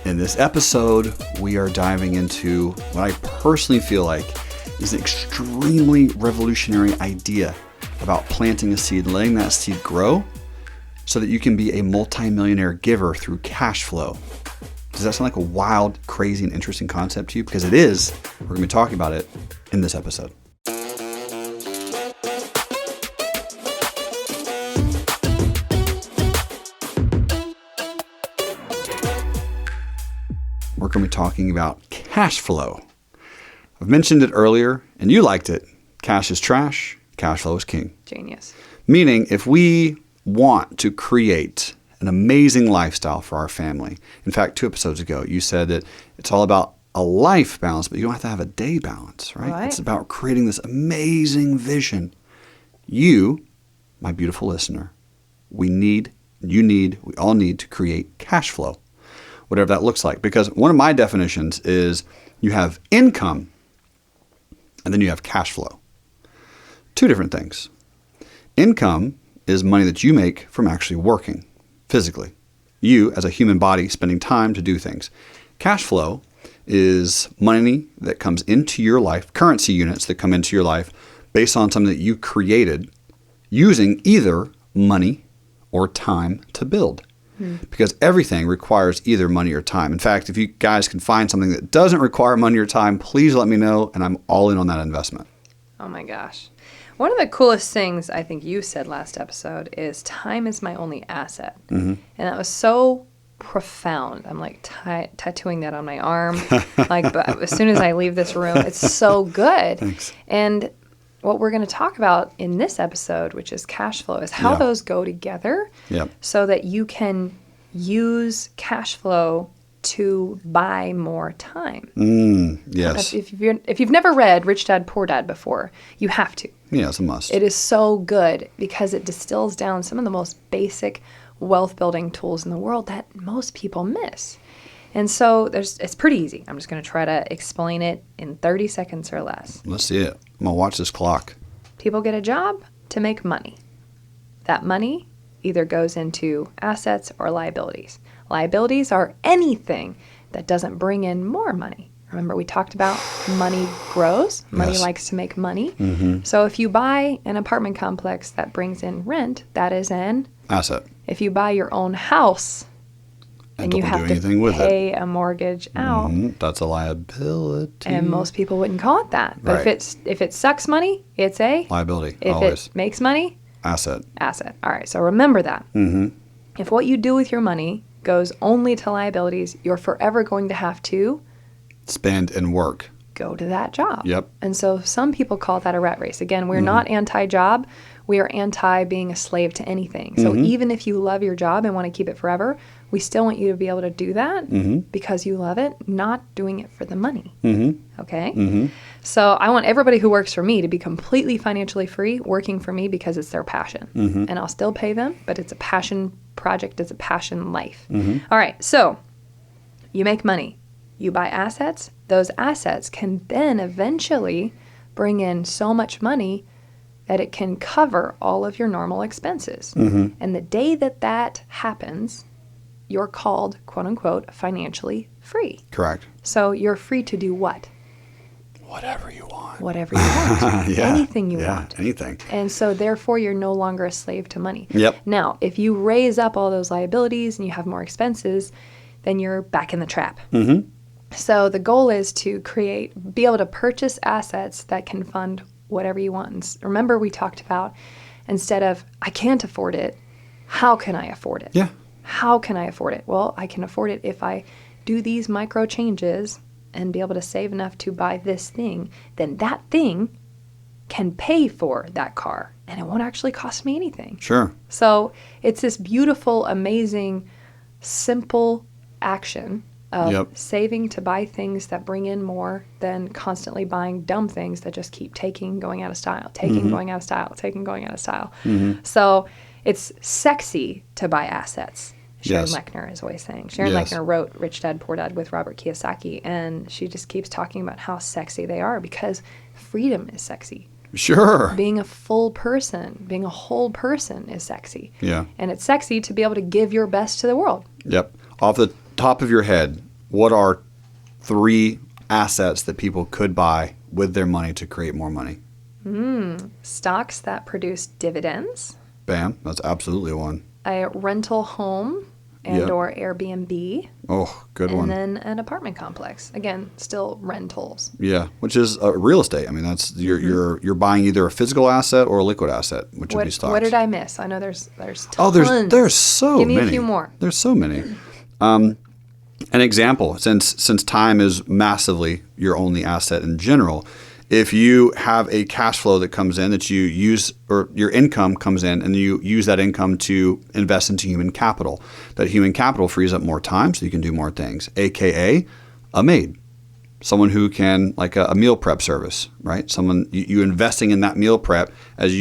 In this episode, we are diving into what I personally feel like is an extremely revolutionary idea about planting a seed, letting that seed grow so that you can be a multimillionaire giver through cash flow. Does that sound like a wild, crazy, and interesting concept to you? Because it is. We're going to be talking about it in this episode. We're going to be talking about cash flow. I've mentioned it earlier, and you liked it. Cash is trash. Cash flow is king. Genius. Meaning, if we want to create an amazing lifestyle for our family. In fact, 2 episodes ago, you said that it's all about a life balance, but you don't have to have a day balance, right? It's about creating this amazing vision. You, my beautiful listener, we all need to create cash flow, whatever that looks like. Because one of my definitions is you have income and then you have cash flow. 2 different things. Income is money that you make from actually working physically. You, as a human body, spending time to do things. Cash flow is money that comes into your life, currency units that come into your life based on something that you created using either money or time to build. Because everything requires either money or time. In fact, if you guys can find something that doesn't require money or time, please let me know, and I'm all in on that investment. Oh my gosh. One of the coolest things I think you said last episode is time is my only asset. And that was so profound. I'm like tattooing that on my arm. But as soon as I leave this room, it's so good. Thanks. And what we're going to talk about in this episode, which is cash flow, is how those go together so that you can use cash flow to buy more time. Yes. If you've never read Rich Dad, Poor Dad before, you have to. Yeah, it's a must. It is so good because it distills down some of the most basic wealth building tools in the world that most people miss. And so it's pretty easy. I'm just going to try to explain it in 30 seconds or less. Let's see it. I'm going to watch this clock. People get a job to make money. That money either goes into assets or liabilities. Liabilities are anything that doesn't bring in more money. Remember, we talked about money grows. Money likes to make money. So if you buy an apartment complex that brings in rent, that is an asset. If you buy your own house and you have to pay a mortgage out, that's a liability. And most people wouldn't call it that. But if it sucks money, it's a liability. If always. It makes money, asset. All right, so remember that. If what you do with your money goes only to liabilities, you're forever going to have to spend and work. Go to that job. Yep. And so some people call that a rat race. Again, we're not anti-job. We are anti being a slave to anything. So even if you love your job and want to keep it forever, we still want you to be able to do that because you love it, not doing it for the money. Okay? So I want everybody who works for me to be completely financially free working for me because it's their passion. And I'll still pay them, but it's a passion project. It's a passion life. All right. So you make money. You buy assets. Those assets can then eventually bring in so much money that it can cover all of your normal expenses. And the day that happens, you're called, quote unquote, financially free. Correct. So you're free to do what? Whatever you want. Whatever you want. Anything you want. Anything. And so therefore you're no longer a slave to money. Yep. Now, if you raise up all those liabilities and you have more expenses, then you're back in the trap. So the goal is to be able to purchase assets that can fund whatever you want. And remember, we talked about instead of, I can't afford it, how can I afford it? Yeah. How can I afford it? Well, I can afford it if I do these micro changes and be able to save enough to buy this thing. Then that thing can pay for that car and it won't actually cost me anything. Sure. So it's this beautiful, amazing, simple action of saving to buy things that bring in more than constantly buying dumb things that just keep going out of style, going out of style. So it's sexy to buy assets. Sharon Lechner is always saying. Sharon Lechner wrote Rich Dad, Poor Dad with Robert Kiyosaki, and she just keeps talking about how sexy they are because freedom is sexy. Sure. Being a full person, being a whole person is sexy. Yeah. And it's sexy to be able to give your best to the world. Yep. Off the top of your head, what are 3 assets that people could buy with their money to create more money? Stocks that produce dividends. Bam. That's absolutely one. A rental home and or Airbnb. Oh, good one. And then an apartment complex. Again, still rentals. Yeah, which is real estate. I mean, that's you're buying either a physical asset or a liquid asset, which would be stocks. What did I miss? I know there's tons. Oh, there's so many. Give me a few more. There's so many. An example, since time is massively your only asset in general, if you have a cash flow that comes in that you use, or your income comes in and you use that income to invest into human capital, that human capital frees up more time so you can do more things, aka a maid. Someone who can, like a meal prep service, right? Someone, you investing in that meal prep as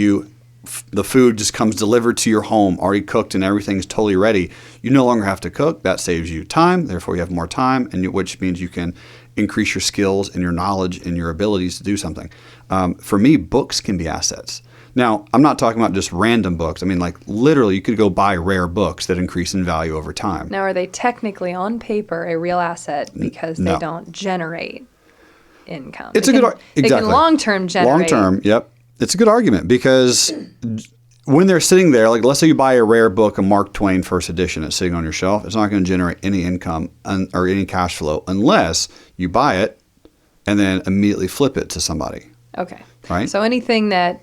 the food just comes delivered to your home, already cooked and everything's totally ready. You no longer have to cook. That saves you time. Therefore, you have more time, which means you can increase your skills and your knowledge and your abilities to do something. For me, books can be assets. Now, I'm not talking about just random books. I mean, like literally, you could go buy rare books that increase in value over time. Now, are they technically on paper a real asset because they don't generate income? It's exactly. They can long-term generate. Long-term, yep. It's a good argument because when they're sitting there, like let's say you buy a rare book, a Mark Twain first edition that's sitting on your shelf, it's not going to generate any income or any cash flow unless you buy it and then immediately flip it to somebody. Okay. Right? So anything that...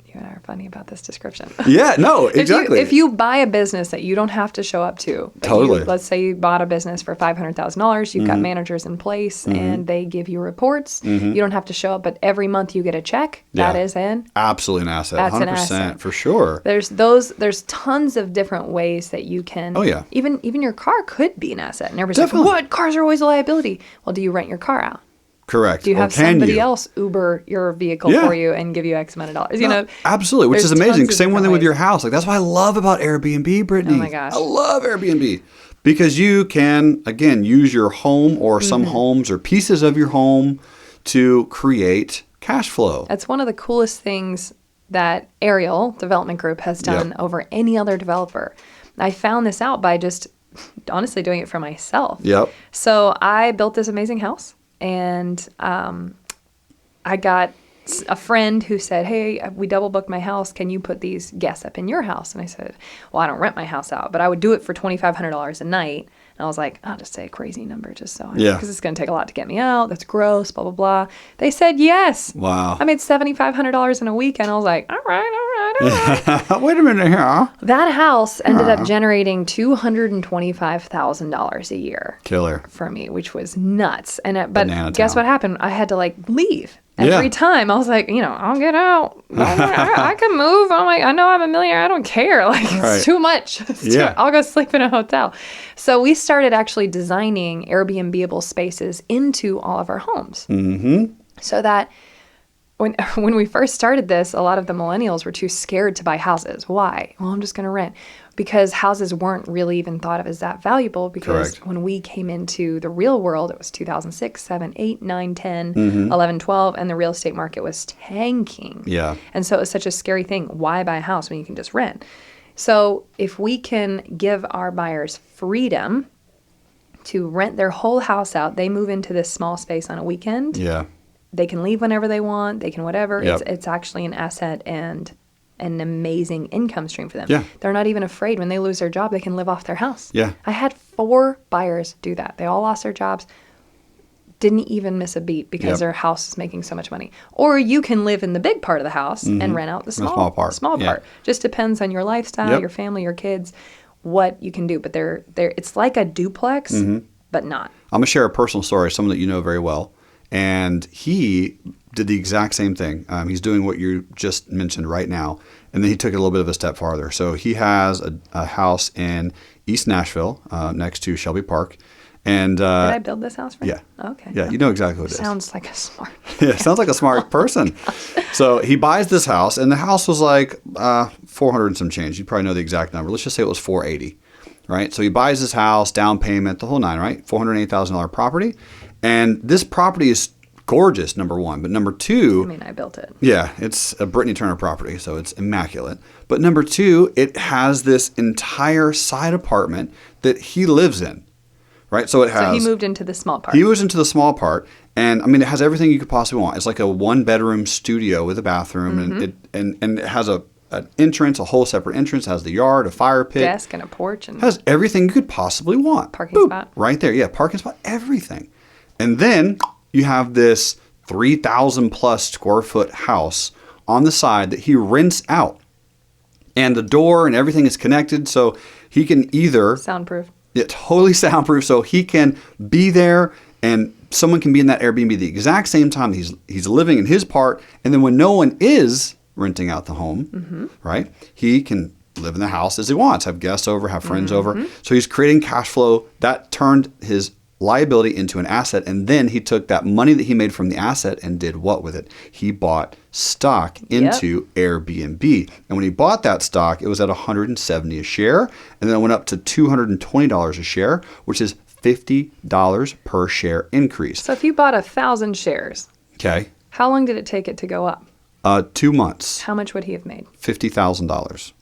You and I are funny about this description. Yeah, no, exactly. If you buy a business that you don't have to show up to, totally. Let's say you bought a business for $500,000, you've got managers in place, and they give you reports. You don't have to show up, but every month you get a check. That is absolutely an asset. That's 100%, an asset for sure. There's tons of different ways that you can. Oh yeah. Even your car could be an asset, and everybody's like, "What? Cars are always a liability." Well, do you rent your car out? Correct. Do you have somebody else Uber your vehicle for you and give you X amount of dollars? You know, absolutely, which is amazing. Same one thing with your house. Like that's what I love about Airbnb, Britney. Oh my gosh, I love Airbnb because you can again use your home or some homes or pieces of your home to create cash flow. That's one of the coolest things that Ariel Development Group has done over any other developer. I found this out by just honestly doing it for myself. Yep. So I built this amazing house. And I got a friend who said, "Hey, we double booked my house. Can you put these guests up in your house?" And I said, "Well, I don't rent my house out, but I would do it for $2,500 a night." And I was like, "I'll just say a crazy number just so because it's going to take a lot to get me out. That's gross, blah, blah, blah." They said yes. Wow. I made $7,500 in a weekend. I was like, all right. Wait a minute here. That house ended up generating $225,000 a year. Killer. For me, which was nuts. And but Banana guess town. what happened? I had to leave. Every time I was like, I'll get out. I can move. I'm like, I know I'm a millionaire. I don't care. It's too much. I'll go sleep in a hotel. So we started actually designing Airbnb-able spaces into all of our homes. Mm-hmm. So that when we first started this, a lot of the millennials were too scared to buy houses. Why? Well, I'm just going to rent. Because houses weren't really even thought of as that valuable because when we came into the real world, it was 2006, 7, 8, 9, 10, 11, 12, and the real estate market was tanking. Yeah. And so it was such a scary thing. Why buy a house when you can just rent? So if we can give our buyers freedom to rent their whole house out, they move into this small space on a weekend. Yeah. They can leave whenever they want. They can whatever. Yep. It's actually an asset and an amazing income stream for them. Yeah. They're not even afraid when they lose their job, they can live off their house. Yeah. I had 4 buyers do that. They all lost their jobs, didn't even miss a beat because their house is making so much money. Or you can live in the big part of the house and rent out the small part. Just depends on your lifestyle, your family, your kids, what you can do. But they're it's like a duplex, but not. I'm going to share a personal story, someone that you know very well. And he did the exact same thing. He's doing what you just mentioned right now. And then he took it a little bit of a step farther. So he has a house in East Nashville next to Shelby Park. And did I build this house for you? Yeah. Okay. Yeah, you know exactly what it is. Sounds like a smart. Yeah, sounds like a smart person. So he buys this house, and the house was like 400 and some change. You probably know the exact number. Let's just say it was 480, right? So he buys this house, down payment, the whole nine, right? $480,000 property. And this property is gorgeous, number one. But number two... I mean, I built it. Yeah, it's a Britney Turner property, so it's immaculate. But number two, it has this entire side apartment that he lives in. right? So it has. So he moved into the small part. He moves into the small part, and I mean, it has everything you could possibly want. It's like a 1-bedroom studio with a bathroom, and it has an entrance, a whole separate entrance. It has the yard, a fire pit, desk, and a porch, and has everything you could possibly want. Parking spot right there. Yeah, parking spot, everything. And then you have this 3,000 plus square foot house on the side that he rents out, and the door and everything is connected, so he can either soundproof. Yeah, totally soundproof, so he can be there and someone can be in that Airbnb the exact same time he's living in his part, and then when no one is renting out the home, right, he can live in the house as he wants, have guests over, have friends over. So he's creating cash flow. That turned his liability into an asset, and then he took that money that he made from the asset and did what with it? He bought stock into Airbnb. And when he bought that stock, it was at $170 a share, and then it went up to $220 a share, which is $50 per share increase. So if you bought 1,000 shares, okay, how long did it take it to go up? 2 months. How much would he have made? $50,000.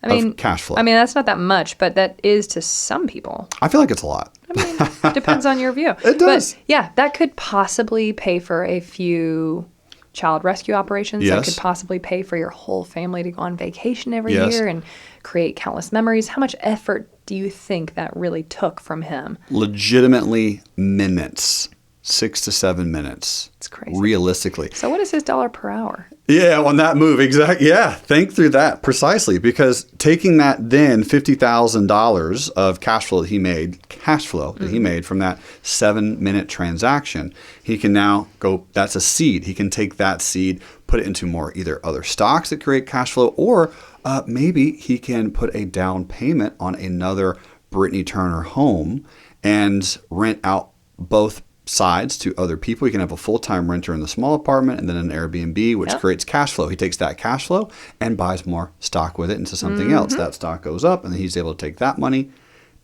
I mean, of cash flow. I mean, that's not that much, but that is to some people. I feel like it's a lot. I mean, it depends on your view. It does. But yeah, that could possibly pay for a few child rescue operations. Yes. That could possibly pay for your whole family to go on vacation every Yes. year and create countless memories. How much effort do you think that really took from him? Legitimately minutes. 6 to 7 minutes. It's crazy. Realistically. So what is his dollar per hour? Yeah, on that move, exactly. Yeah, think through that precisely, because taking that then $50,000 of cash flow that he made, from that 7-minute transaction, he can now go, that's a seed. He can take that seed, put it into more either other stocks that create cash flow, or maybe he can put a down payment on another Britney Turner home and rent out both sides to other people. You can have a full-time renter in the small apartment and then an Airbnb, which creates cash flow. He takes that cash flow and buys more stock with it into something else. That stock goes up, and then he's able to take that money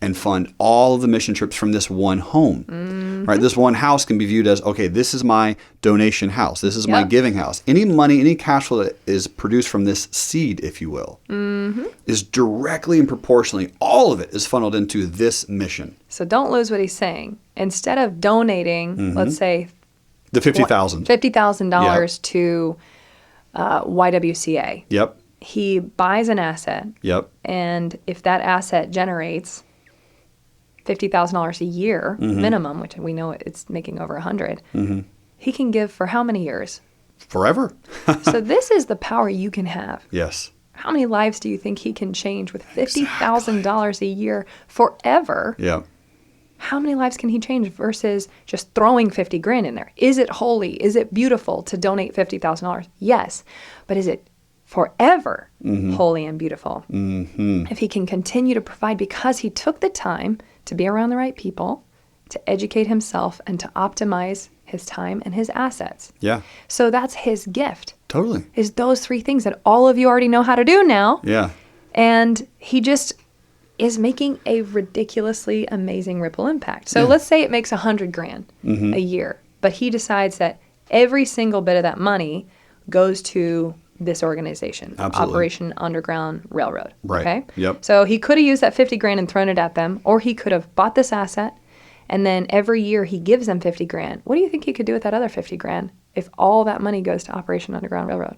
and fund all of the mission trips from this one home. Right? This one house can be viewed as, okay, this is my donation house. This is my giving house. Any money, any cash flow that is produced from this seed, if you will, is directly and proportionally, all of it is funneled into this mission. So don't lose what he's saying. Instead of donating, let's say the $50,000 to YWCA. Yep. He buys an asset. Yep. And if that asset generates $50,000 a year minimum, which we know it's making over 100, he can give for how many years? Forever. So this is the power you can have. Yes. How many lives do you think he can change with $50,000 a year forever? Yeah. How many lives can he change versus just throwing 50 grand in there? Is it holy? Is it beautiful to donate $50,000? Yes. But is it forever holy and beautiful? If he can continue to provide because he took the time to be around the right people, to educate himself, and to optimize his time and his assets. Yeah. So that's his gift. Totally. Is those 3 things that all of you already know how to do now. Yeah. And he just is making a ridiculously amazing ripple impact. So let's say it makes 100 grand a year, but he decides that every single bit of that money goes to this organization, Absolutely. Operation Underground Railroad. Right. Okay. Yep. So he could have used that 50 grand and thrown it at them, or he could have bought this asset, and then every year he gives them 50 grand. What do you think he could do with that other 50 grand if all that money goes to Operation Underground Railroad?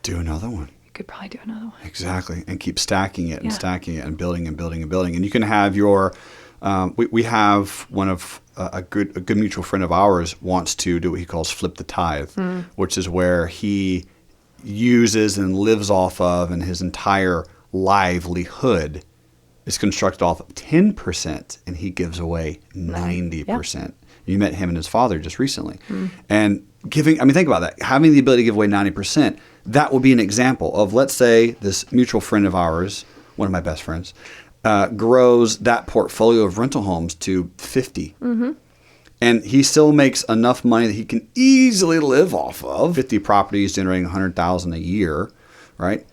Do another one. Could probably do another one. Exactly. And keep stacking it and stacking it and building and building and building. And you can have your, we have one of a good mutual friend of ours wants to do what he calls flip the tithe, which is where he uses and lives off of, and his entire livelihood is constructed off of 10%, and he gives away 90%. Yeah. You met him and his father just recently. And giving, I mean, think about that. Having the ability to give away 90%, that would be an example of, let's say, this mutual friend of ours, one of my best friends, grows that portfolio of rental homes to 50. And he still makes enough money that he can easily live off of. 50 properties generating $100,000 a year, right?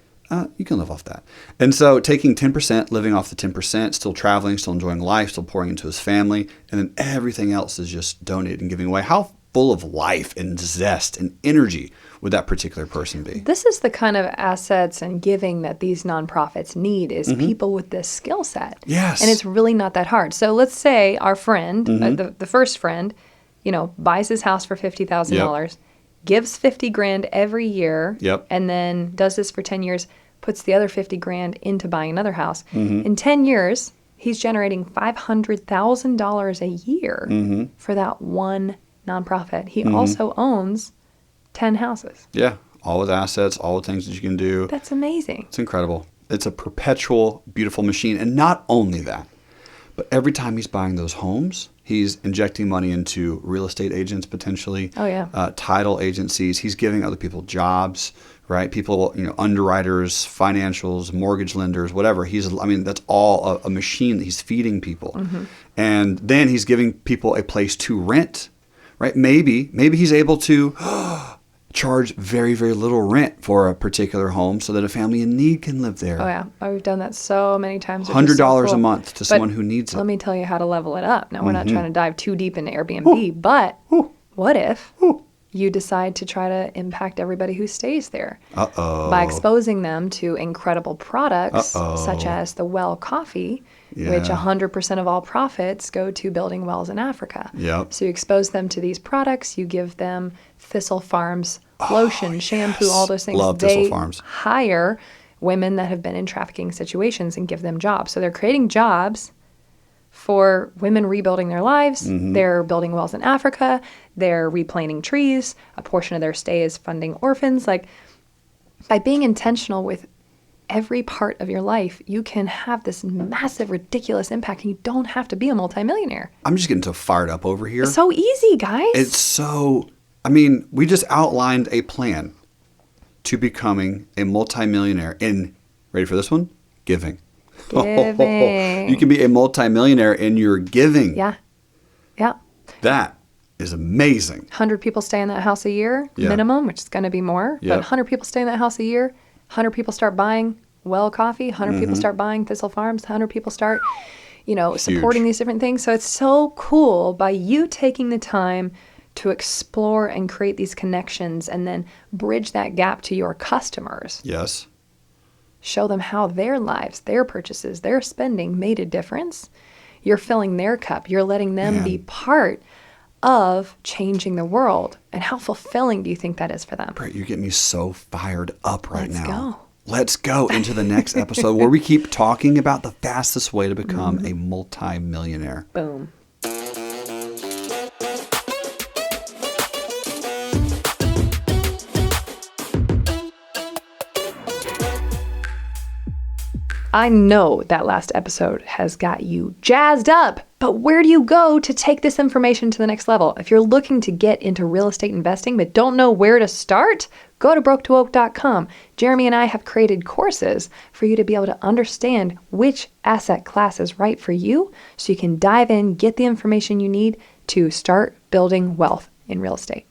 You can live off that. And so taking 10%, living off the 10%, still traveling, still enjoying life, still pouring into his family, and then everything else is just donated and giving away. How full of life and zest and energy would that particular person be? This is the kind of assets and giving that these nonprofits need is people with this skill set. Yes. And it's really not that hard. So let's say our friend, the first friend, buys his house for $50,000, gives $50,000 every year, and then does this for 10 years, puts the other $50,000 into buying another house. In 10 years, he's generating $500,000 a year for that one nonprofit. He also owns 10 houses. Yeah. All with assets, all with things that you can do. That's amazing. It's incredible. It's a perpetual, beautiful machine. And not only that, but every time he's buying those homes, he's injecting money into real estate agents potentially. Oh, yeah. Title agencies. He's giving other people jobs, right? People, underwriters, financials, mortgage lenders, whatever. That's all a machine that he's feeding people. And then he's giving people a place to rent, right? Maybe he's able to charge very, very little rent for a particular home so that a family in need can live there. Oh, yeah. We've done that so many times. $100 a month to someone who needs it. Let me tell you how to level it up. Now, we're not trying to dive too deep into Airbnb, but what if you decide to try to impact everybody who stays there by exposing them to incredible products such as the well coffee, which 100% of all profits go to building wells in Africa. So you expose them to these products, you give them Thistle Farms lotion, shampoo, all those things. Love Thistle Farms. Hire women that have been in trafficking situations and give them jobs. So they're creating jobs for women rebuilding their lives. They're building wells in Africa. They're replanting trees. A portion of their stay is funding orphans. Like, by being intentional with every part of your life, you can have this massive, ridiculous impact, and you don't have to be a multimillionaire. I'm just getting so fired up over here. It's so easy, guys. It's so, we just outlined a plan to becoming a multimillionaire in, ready for this one? Giving. You can be a multimillionaire in your giving. Yeah. That is amazing. 100 people stay in that house a year, minimum, which is going to be more. But 100 people stay in that house a year. 100 people start buying well coffee. 100 people start buying Thistle Farms. 100 people start, supporting these different things. So it's so cool by you taking the time to explore and create these connections and then bridge that gap to your customers. Yes. Show them how their lives, their purchases, their spending made a difference. You're filling their cup. You're letting them be part of changing the world. And how fulfilling do you think that is for them? Britt, you get me so fired up right now. Let's go into the next episode where we keep talking about the fastest way to become a multi-millionaire. Boom. I know that last episode has got you jazzed up, but where do you go to take this information to the next level? If you're looking to get into real estate investing but don't know where to start, go to broketowoke.com. Jerremy and I have created courses for you to be able to understand which asset class is right for you so you can dive in, get the information you need to start building wealth in real estate.